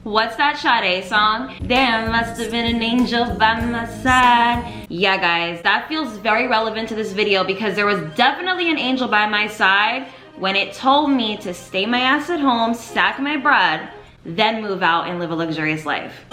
What's that Sade song? There must have been an angel by my side. Yeah guys, that feels very relevant to this video because there was definitely an angel by my side when it told me to stay my ass at home, stack my bread, then move out and live a luxurious life.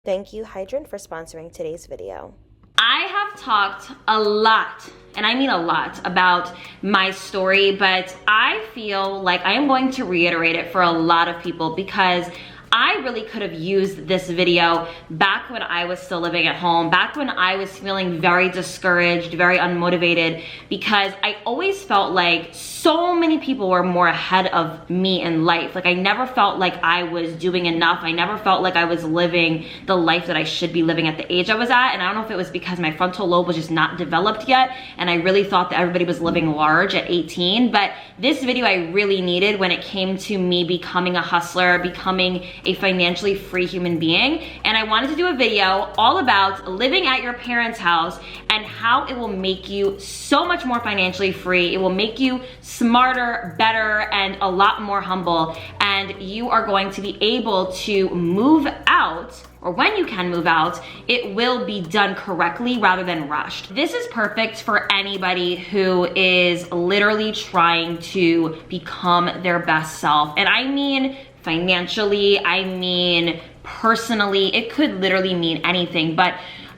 Thank you, Hydrant, for sponsoring today's video. I have talked a lot, and I mean a lot, about my story, but I feel like I am going to reiterate it for a lot of people because I really could have used this video back when I was still living at home, back when I was feeling very discouraged, very unmotivated, because I always felt like so many people were more ahead of me in life. Like I never felt like I was doing enough. I never felt like I was living the life that I should be living at the age I was at. And I don't know if it was because my frontal lobe was just not developed yet, and I really thought that everybody was living large at 18. But this video I really needed when it came to me becoming a hustler, becoming a financially free human being. And I wanted to do a video all about living at your parents' house and how it will make you so much more financially free. It will make you smarter, better, and a lot more humble. And you are going to be able to move out, or when you can move out, it will be done correctly rather than rushed. This is perfect for anybody who is literally trying to become their best self. And I mean financially, I mean personally, it could literally mean anything. But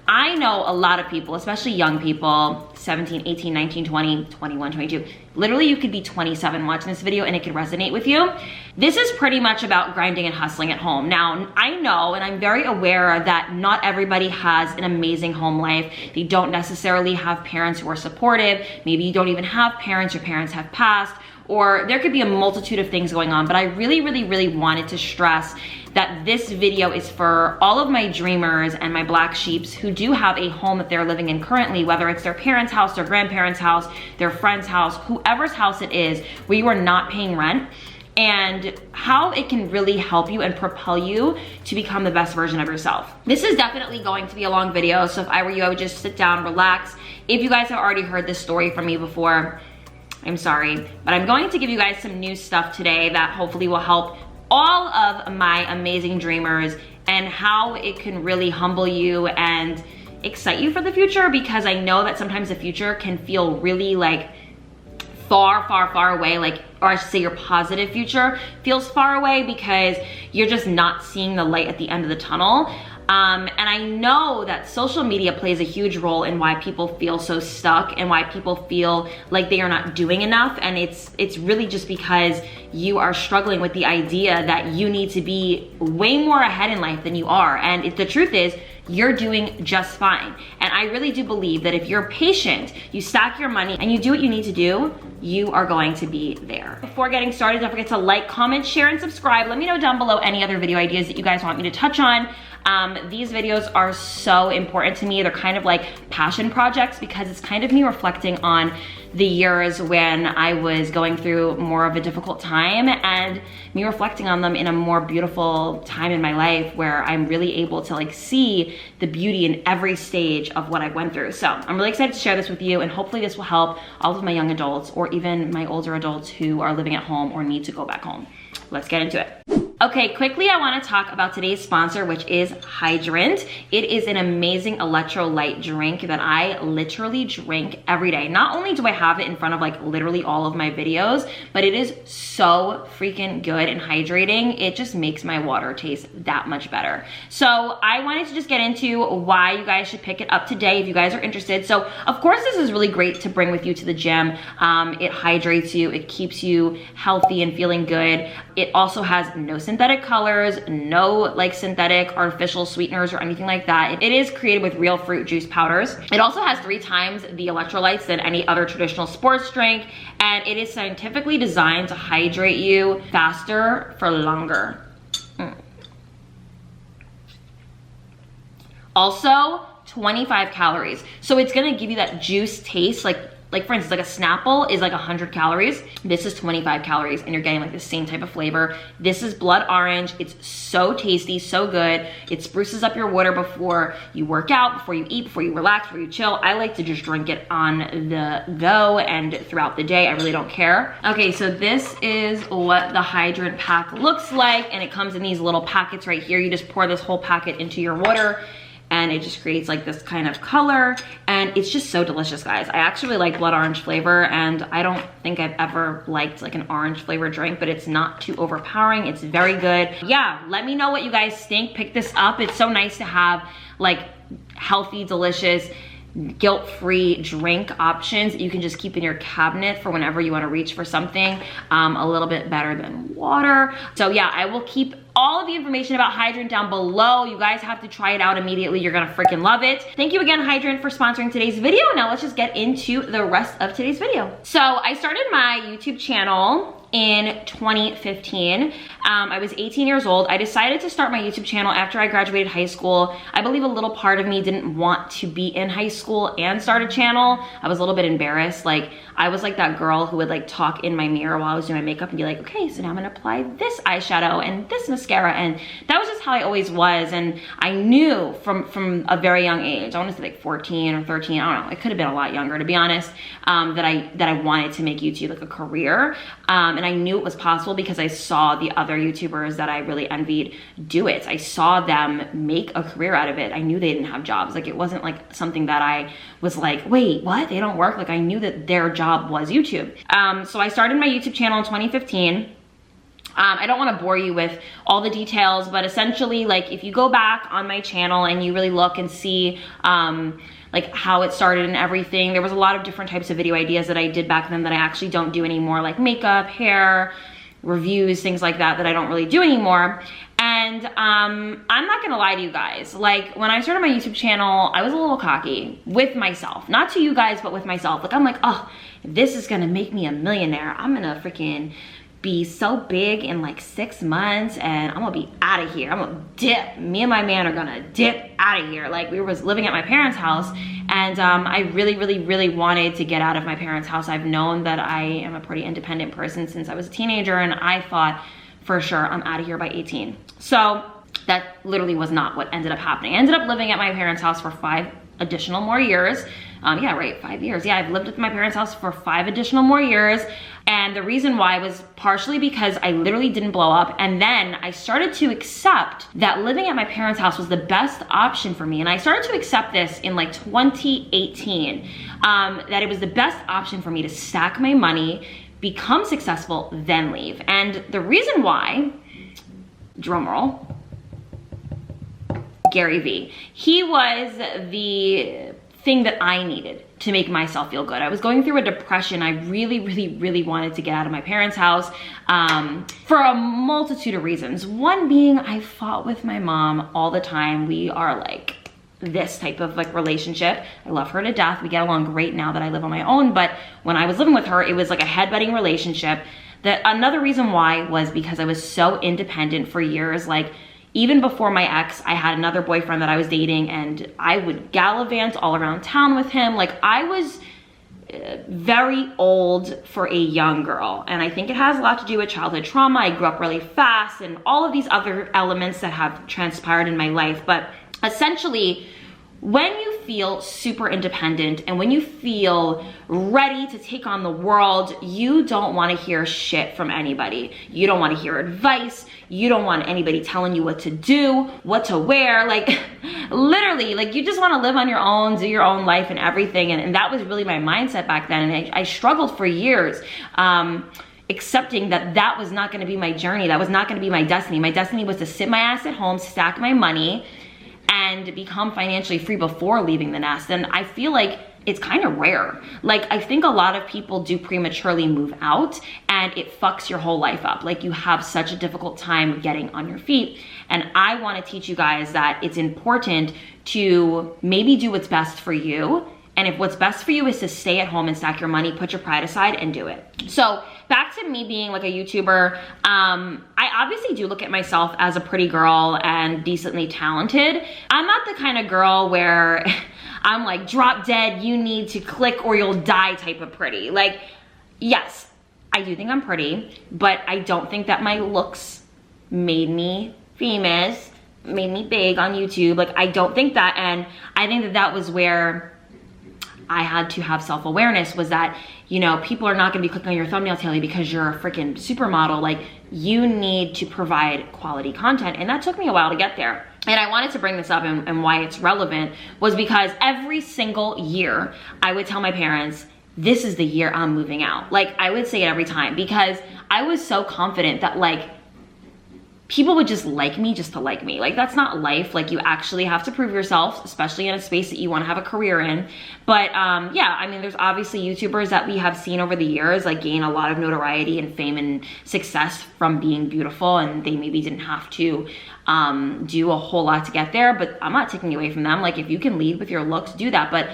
I know a lot of people, especially young people, 17, 18, 19, 20, 21, 22. Literally, you could be 27 watching this video and it could resonate with you. This is pretty much about grinding and hustling at home. Now, I know and I'm very aware that not everybody has an amazing home life. They don't necessarily have parents who are supportive. Maybe you don't even have parents, your parents have passed, or there could be a multitude of things going on. But I really wanted to stress that this video is for all of my dreamers and my black sheeps who do have a home that they're living in currently, whether it's their parents' house, their grandparents' house, their friend's house, whoever's house it is, where you are not paying rent, and how it can really help you and propel you to become the best version of yourself. This is definitely going to be a long video, so if I were you, I would just sit down, relax. If you guys have already heard this story from me before, I'm sorry, but I'm going to give you guys some new stuff today that hopefully will help all of my amazing dreamers and how it can really humble you and excite you for the future, because I know that sometimes the future can feel really like far away, like, or I should say your positive future feels far away because you're just not seeing the light at the end of the tunnel. And I know that social media plays a huge role in why people feel so stuck and why people feel like they are not doing enough. And it's really just because you are struggling with the idea that you need to be way more ahead in life than you are. And the truth is, you're doing just fine. And I really do believe that if you're patient, you stack your money, and you do what you need to do, you are going to be there. Before getting started, don't forget to like, comment, share, and subscribe. Let me know down below any other video ideas that you guys want me to touch on. These videos are so important to me. They're kind of like passion projects because it's kind of me reflecting on the years when I was going through more of a difficult time, and me reflecting on them in a more beautiful time in my life where I'm really able to like see the beauty in every stage of what I went through. So I'm really excited to share this with you, and hopefully this will help all of my young adults or even my older adults who are living at home or need to go back home. Let's get into it. Okay, quickly I wanna talk about today's sponsor, which is Hydrant. It is an amazing electrolyte drink that I literally drink every day. Not only do I have it in front of like literally all of my videos, but it is so freaking good and hydrating. It just makes my water taste that much better. So I wanted to just get into why you guys should pick it up today if you guys are interested. So of course this is really great to bring with you to the gym. It hydrates you, it keeps you healthy and feeling good. It also has no synthetic colors, no like synthetic artificial sweeteners or anything like that. It is created with real fruit juice powders. It also has 3 times the electrolytes than any other traditional sports drink, and it is scientifically designed to hydrate you faster for longer. Also, 25 calories. So it's gonna give you that juice taste, like like for instance, like a Snapple is like 100 calories. This is 25 calories and you're getting like the same type of flavor. This is blood orange. It's so tasty, so good. It spruces up your water before you work out, before you eat, before you relax, before you chill. I like to just drink it on the go and throughout the day. I really don't care. Okay, so this is what the Hydrant pack looks like, and it comes in these little packets right here. You just pour this whole packet into your water and it just creates like this kind of color, and it's just so delicious, guys. I actually like blood orange flavor, and I don't think I've ever liked like an orange flavored drink, but it's not too overpowering. It's very good. Yeah, let me know what you guys think. Pick this up. It's so nice to have like healthy, delicious, guilt-free drink options that you can just keep in your cabinet for whenever you want to reach for something a little bit better than water. So yeah, I will keep all of the information about Hydrant down below. You guys have to try it out immediately. You're gonna freaking love it. Thank you again, Hydrant, for sponsoring today's video. Now let's just get into the rest of today's video. So I started my YouTube channel in 2015. I was 18 years old. I decided to start my YouTube channel after I graduated high school. I believe a little part of me didn't want to be in high school and start a channel. I was a little bit embarrassed. Like, I was like that girl who would like talk in my mirror while I was doing my makeup and be like, okay, so now I'm gonna apply this eyeshadow and this mascara. And that was just how I always was. And I knew from a very young age, I want to say like 14 or 13, I don't know, it could have been a lot younger to be honest, that I wanted to make YouTube like a career. And I knew it was possible because I saw the other YouTubers that I really envied do it. I saw them make a career out of it. I knew they didn't have jobs. Like, it wasn't like something that I was like, wait, what? They don't work? Like, I knew that their job was YouTube. So I started my YouTube channel in 2015. I don't want to bore you with all the details, but essentially, like, if you go back on my channel and you really look and see like how it started and everything, there was a lot of different types of video ideas that I did back then that I actually don't do anymore, like makeup, hair, reviews, things like that I don't really do anymore. And I'm not gonna lie to you guys, like when I started my YouTube channel, I was a little cocky with myself, not to you guys, but with myself. Like, I'm like, oh, this is gonna make me a millionaire. I'm gonna freaking be so big in like 6 months and I'm gonna be out of here. I'm gonna dip. Me and my man are gonna dip out of here. Like, we was living at my parents' house, and I really wanted to get out of my parents' house. I've known that I am a pretty independent person since I was a teenager, and I thought for sure I'm out of here by 18. So that literally was not what ended up happening. I ended up living at my parents' house for 5 additional more years. Yeah, right, 5 years. Yeah, I've lived at my parents' house for 5 additional more years. And the reason why was partially because I literally didn't blow up. And then I started to accept that living at my parents' house was the best option for me. And I started to accept this in like 2018, that it was the best option for me to stack my money, become successful, then leave. And the reason why, drum roll, Gary Vee. He was the thing that I needed to make myself feel good. I was going through a depression. I really wanted to get out of my parents' house for a multitude of reasons. One being, I fought with my mom all the time. We are like this type of like relationship. I love her to death. We get along great now that I live on my own, but when I was living with her, it was like a headbutting relationship. That another reason why was because I was so independent for years. Like, even before my ex, I had another boyfriend that I was dating, and I would gallivant all around town with him. Like, I was very old for a young girl, and I think it has a lot to do with childhood trauma. I grew up really fast and all of these other elements that have transpired in my life. But essentially, when you feel super independent and when you feel ready to take on the world, you don't want to hear shit from anybody. You don't want to hear advice. You don't want anybody telling you what to do, what to wear. Like, literally, like, you just want to live on your own, do your own life and everything. And that was really my mindset back then. And I struggled for years accepting that that was not going to be my journey. That was not going to be my destiny. My destiny was to sit my ass at home, stack my money, and become financially free before leaving the nest. And I feel like it's kind of rare. Like, I think a lot of people do prematurely move out, and it fucks your whole life up. Like, you have such a difficult time getting on your feet. And I want to teach you guys that it's important to maybe do what's best for you. And if what's best for you is to stay at home and stack your money, put your pride aside and do it. So back to me being like a YouTuber, I obviously do look at myself as a pretty girl and decently talented. I'm not the kind of girl where I'm like drop dead, you need to click or you'll die type of pretty. Like, yes, I do think I'm pretty, but I don't think that my looks made me famous, made me big on YouTube. Like, I don't think that. And I think that that was where I had to have self-awareness, was that, you know, people are not gonna be clicking on your thumbnail, Taylor, because you're a freaking supermodel. Like, you need to provide quality content. And that took me a while to get there. And I wanted to bring this up, and why it's relevant was because every single year I would tell my parents, this is the year I'm moving out. Like, I would say it every time, because I was so confident that like people would just like me just to like me. Like, that's not life. Like, you actually have to prove yourself, especially in a space that you want to have a career in. But yeah, I mean, there's obviously YouTubers that we have seen over the years like gain a lot of notoriety and fame and success from being beautiful, and they maybe didn't have to do a whole lot to get there. But I'm not taking away from them. Like, if you can lead with your looks, do that. But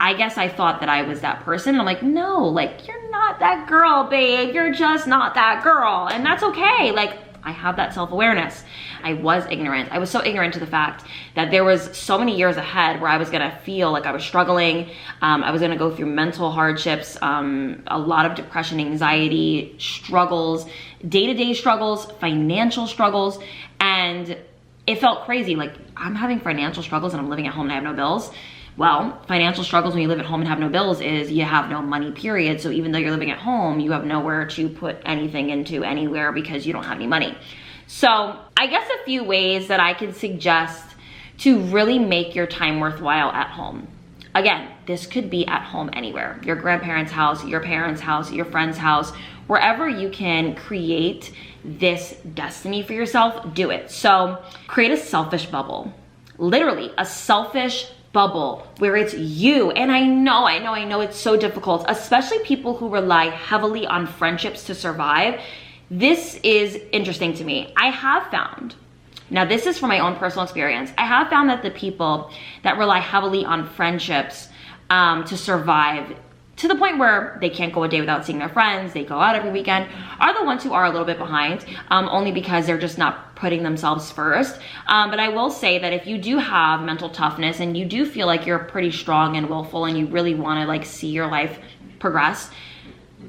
I guess I thought that I was that person. I'm like, no, like, you're not that girl, babe. You're just not that girl. And that's okay. Like, I have that self-awareness. I was ignorant. I was so ignorant to the fact that there was so many years ahead where I was gonna feel like I was struggling. I was gonna go through mental hardships, a lot of depression, anxiety, struggles, day-to-day struggles, financial struggles. And it felt crazy. Like, I'm having financial struggles and I'm living at home and I have no bills. Well, financial struggles when you live at home and have no bills is you have no money, period. So even though you're living at home, you have nowhere to put anything into anywhere because you don't have any money. So I guess a few ways that I can suggest to really make your time worthwhile at home. Again, this could be at home anywhere. Your grandparents' house, your parents' house, your friend's house, wherever you can create this destiny for yourself, do it. So create a selfish bubble. Literally, a selfish bubble where it's you. And I know it's so difficult, especially people who rely heavily on friendships to survive. This is interesting to me. I have found, now this is from my own personal experience, I have found that the people that rely heavily on friendships to survive, to the point where they can't go a day without seeing their friends, they go out every weekend, are the ones who are a little bit behind, only because they're just not putting themselves first. But I will say that if you do have mental toughness and you do feel like you're pretty strong and willful and you really want to like see your life progress,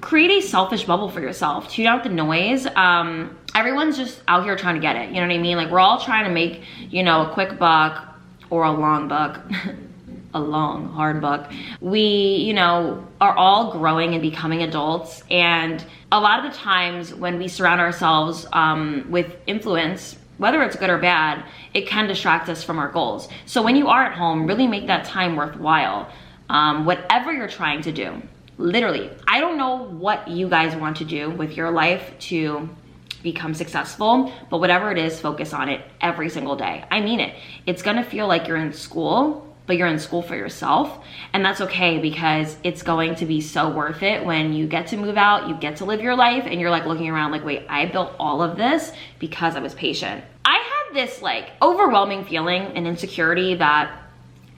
create a selfish bubble for yourself. Tune out the noise. Everyone's just out here trying to get it. You know what I mean? Like, we're all trying to make, you know, a quick buck or a long buck. A long, hard buck. We, you know, are all growing and becoming adults. And a lot of the times when we surround ourselves with influence, whether it's good or bad, it can distract us from our goals. So when you are at home, really make that time worthwhile. Whatever you're trying to do, literally, I don't know what you guys want to do with your life to become successful, but whatever it is, focus on it every single day. I mean it. It's gonna feel like you're in school, but you're in school for yourself, and that's okay, because it's going to be so worth it when you get to move out, you get to live your life, and you're like looking around like, wait, I built all of this because I was patient. I had this like overwhelming feeling and insecurity that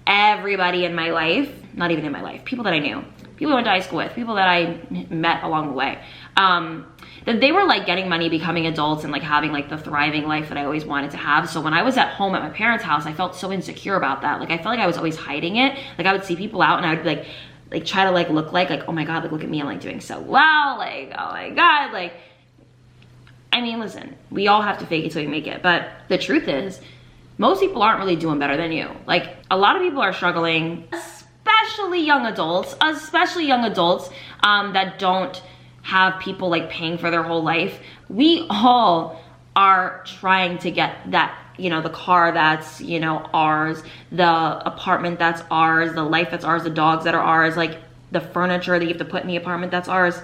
everybody in my life, not even in my life, people that I knew, people I went to high school with, people that I met along the way, that they were like getting money, becoming adults, and like having like the thriving life that I always wanted to have. So when I was at home at my parents' house, I felt so insecure about that. Like, I felt like I was always hiding it. Like, I would see people out and I would be like try to like look like, oh my God, like look at me, I'm like doing so well. Like, oh my God. Like, I mean, listen, we all have to fake it till we make it. But the truth is, most people aren't really doing better than you. Like, a lot of people are struggling, especially young adults that don't have people like paying for their whole life. We all are trying to get that, you know, the car that's, you know, ours, the apartment that's ours, the life that's ours, the dogs that are ours, like the furniture that you have to put in the apartment that's ours.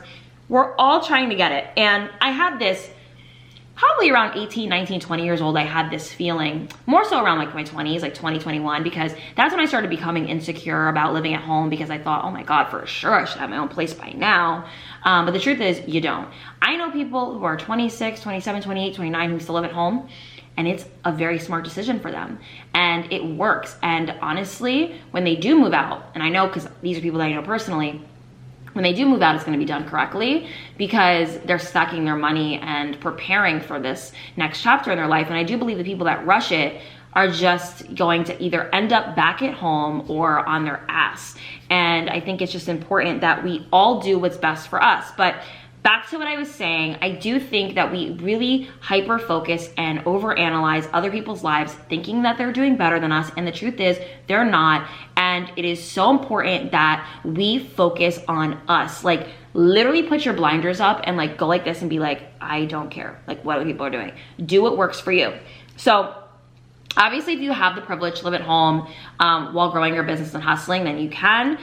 We're all trying to get it. And I had this probably around 18, 19, 20 years old. I had this feeling, more so around like my 20s, like 20, 21, because that's when I started becoming insecure about living at home, because I thought, oh my God, for sure I should have my own place by now. But the truth is, you don't. I know people who are 26, 27, 28, 29 who still live at home, and it's a very smart decision for them, and it works. And honestly, when they do move out, and I know because these are people that I know personally, when they do move out, it's going to be done correctly, because they're stacking their money and preparing for this next chapter in their life. And I do believe the people that rush it are just going to either end up back at home or on their ass. And I think it's just important that we all do what's best for us. But back to what I was saying, I do think that we really hyper focus and overanalyze other people's lives, thinking that they're doing better than us. And the truth is they're not. And it is so important that we focus on us. Like, literally put your blinders up and like go like this and be like, I don't care like what other people are doing. Do what works for you. So obviously, if you have the privilege to live at home while growing your business and hustling, then you can.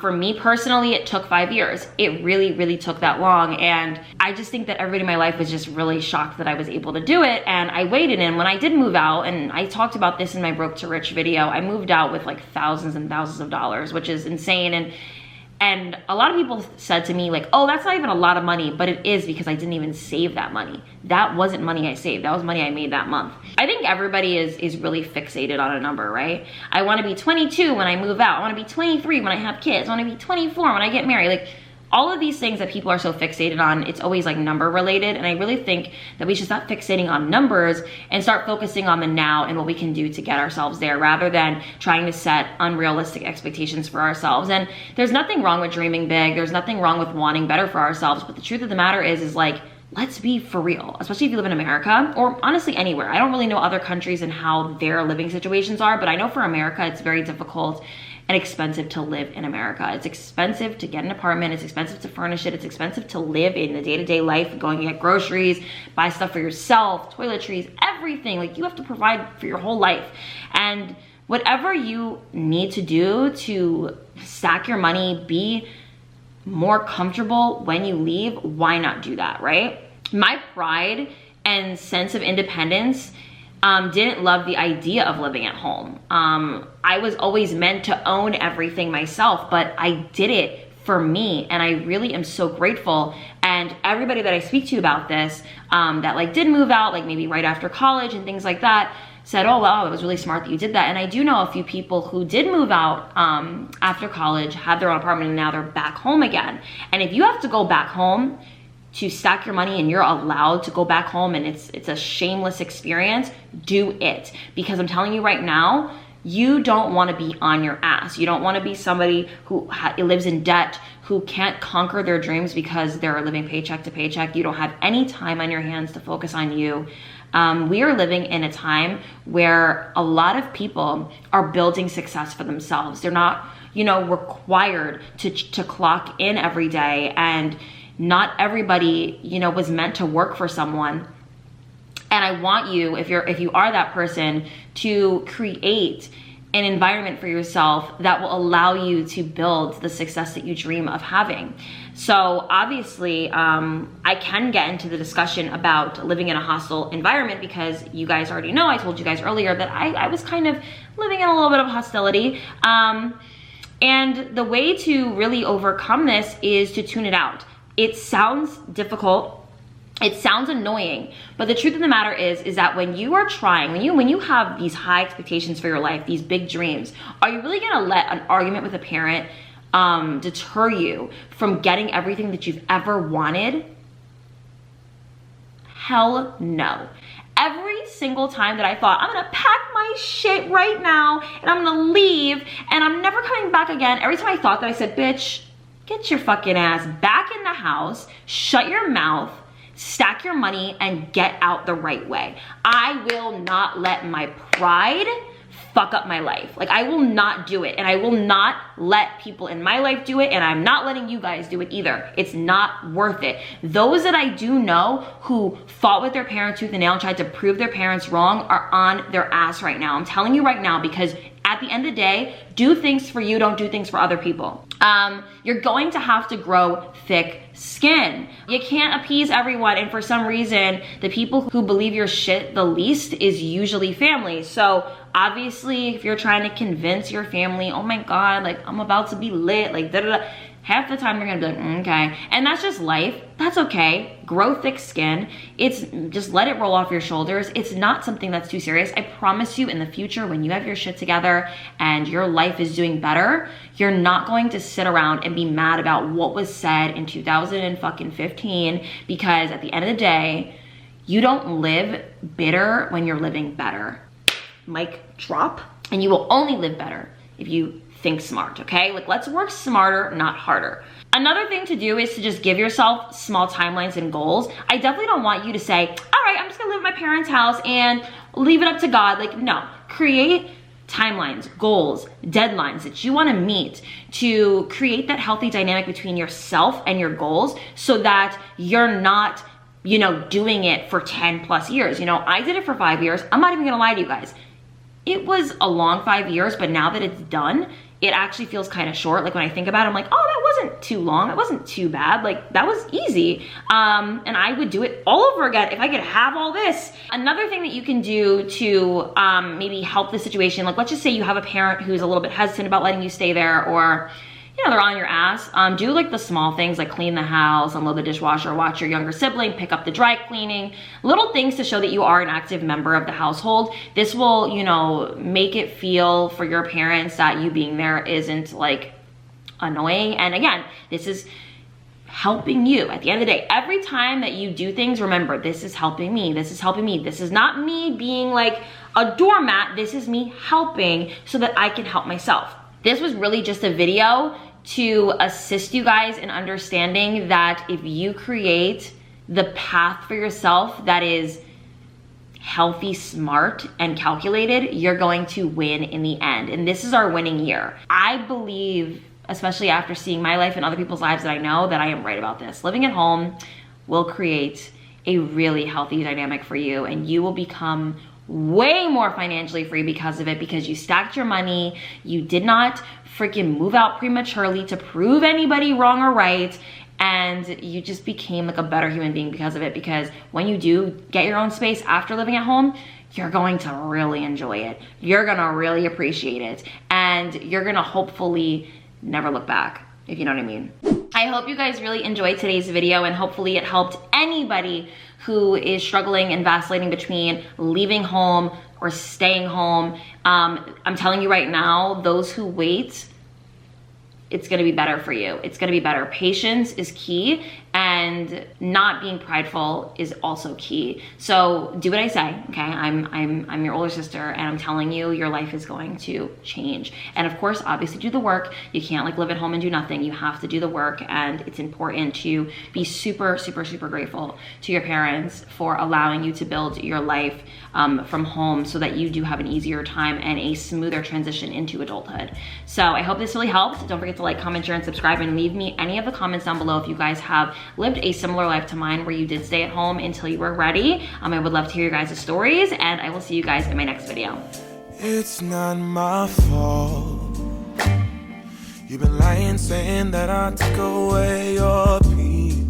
For me personally, it took 5 years. It really, really took that long. And I just think that everybody in my life was just really shocked that I was able to do it. And I waited. And when I did move out, and I talked about this in my Broke to Rich video, I moved out with like thousands and thousands of dollars, which is insane. And a lot of people said to me like, oh, that's not even a lot of money, but it is because I didn't even save that money. That wasn't money I saved. That was money I made that month. I think everybody is really fixated on a number, right? I want to be 22 when I move out. I want to be 23 when I have kids. I want to be 24 when I get married. Like, all of these things that people are so fixated on, it's always like number related. And I really think that we should stop fixating on numbers and start focusing on the now and what we can do to get ourselves there, rather than trying to set unrealistic expectations for ourselves. And there's nothing wrong with dreaming big. There's nothing wrong with wanting better for ourselves. But the truth of the matter is like, let's be for real, especially if you live in America, or honestly anywhere. I don't really know other countries and how their living situations are, but I know for America, it's very difficult and expensive to live in America. It's expensive to get an apartment. It's expensive to furnish it. It's expensive to live in the day-to-day life, going to get groceries, buy stuff for yourself, toiletries, everything. Like, you have to provide for your whole life. And whatever you need to do to stack your money, be more comfortable when you leave, why not do that, right? My pride and sense of independence didn't love the idea of living at home. I was always meant to own everything myself, but I did it for me, and I really am so grateful. And everybody that I speak to about this, that like did move out, like maybe right after college and things like that, said, oh wow, it was really smart that you did that. And I do know a few people who did move out after college, had their own apartment, and now they're back home again. And if you have to go back home to stack your money and you're allowed to go back home and it's a shameless experience, do it. Because I'm telling you right now, you don't want to be on your ass. You don't want to be somebody who lives in debt, who can't conquer their dreams because they're living paycheck to paycheck. You don't have any time on your hands to focus on you. We are living in a time where a lot of people are building success for themselves. They're not, required to clock in every day, and not everybody, was meant to work for someone. And I want you, if you are that person, to create an environment for yourself that will allow you to build the success that you dream of having. So obviously, I can get into the discussion about living in a hostile environment, because you guys already know, I told you guys earlier that I was kind of living in a little bit of hostility. And the way to really overcome this is to tune it out. It sounds difficult. It sounds annoying, but the truth of the matter is that when you are trying, when you have these high expectations for your life, these big dreams, are you really gonna let an argument with a parent deter you from getting everything that you've ever wanted? Hell no. Every single time that I thought, I'm gonna pack my shit right now and I'm gonna leave and I'm never coming back again, every time I thought that, I said, bitch, get your fucking ass back in the house, shut your mouth, stack your money, and get out the right way. I will not let my pride fuck up my life. Like, I will not do it, and I will not let people in my life do it, and I'm not letting you guys do it either. It's not worth it. Those that I do know who fought with their parents tooth and nail and tried to prove their parents wrong are on their ass right now. I'm telling you right now, because at the end of the day, do things for you, don't do things for other people. You're going to have to grow thick skin. You can't appease everyone, and for some reason, the people who believe your shit the least is usually family. So obviously, if you're trying to convince your family, oh my God, like I'm about to be lit, like da-da-da, half the time they're gonna be like, okay. And that's just life. That's okay. Grow thick skin. It's just let it roll off your shoulders. It's not something that's too serious. I promise you, in the future, when you have your shit together and your life is doing better, you're not going to sit around and be mad about what was said in 2015, because at the end of the day, you don't live bitter when you're living better. mic drop. And you will only live better if you think smart, okay? Like, let's work smarter, not harder. Another thing to do is to just give yourself small timelines and goals. I definitely don't want you to say, all right, I'm just gonna live at my parents' house and leave it up to God. Like, no, create timelines, goals, deadlines that you wanna meet to create that healthy dynamic between yourself and your goals so that you're not, doing it for 10 plus years. I did it for 5 years. I'm not even gonna lie to you guys. It was a long 5 years, but now that it's done, it actually feels kind of short. Like when I think about it, I'm like, oh, that wasn't too long. That wasn't too bad. Like that was easy. And I would do it all over again if I could have all this. Another thing that you can do to maybe help the situation, like let's just say you have a parent who's a little bit hesitant about letting you stay there, or they're on your ass. Do like the small things like clean the house, unload the dishwasher, watch your younger sibling, pick up the dry cleaning, little things to show that you are an active member of the household. This will, make it feel for your parents that you being there isn't like annoying. And again, this is helping you at the end of the day. Every time that you do things, remember, this is helping me. This is helping me. This is not me being like a doormat. This is me helping so that I can help myself. This was really just a video to assist you guys in understanding that if you create the path for yourself that is healthy, smart, and calculated, you're going to win in the end. And this is our winning year. I believe, especially after seeing my life and other people's lives that I know, that I am right about this. Living at home will create a really healthy dynamic for you, and you will become way more financially free because of it, because you stacked your money, you did not freaking move out prematurely to prove anybody wrong or right, and you just became like a better human being because of it. Because when you do get your own space after living at home, you're going to really enjoy it. You're gonna really appreciate it, and you're gonna hopefully never look back, if you know what I mean. I hope you guys really enjoyed today's video, and hopefully it helped anybody who is struggling and vacillating between leaving home or staying home. I'm telling you right now, those who wait, it's gonna be better for you. It's gonna be better. Patience is key, and not being prideful is also key. So do what I say, okay? I'm your older sister, and I'm telling you, your life is going to change. And of course, obviously do the work. You can't like live at home and do nothing. You have to do the work, and it's important to be super, super, super grateful to your parents for allowing you to build your life from home so that you do have an easier time and a smoother transition into adulthood. So I hope this really helped. Don't forget to like, comment, share, and subscribe, and leave me any of the comments down below if you guys have lived a similar life to mine where you did stay at home until you were ready. I would love to hear your guys' stories, and I will see you guys in my next video. It's not my fault. You've been lying, saying that I took away your peace.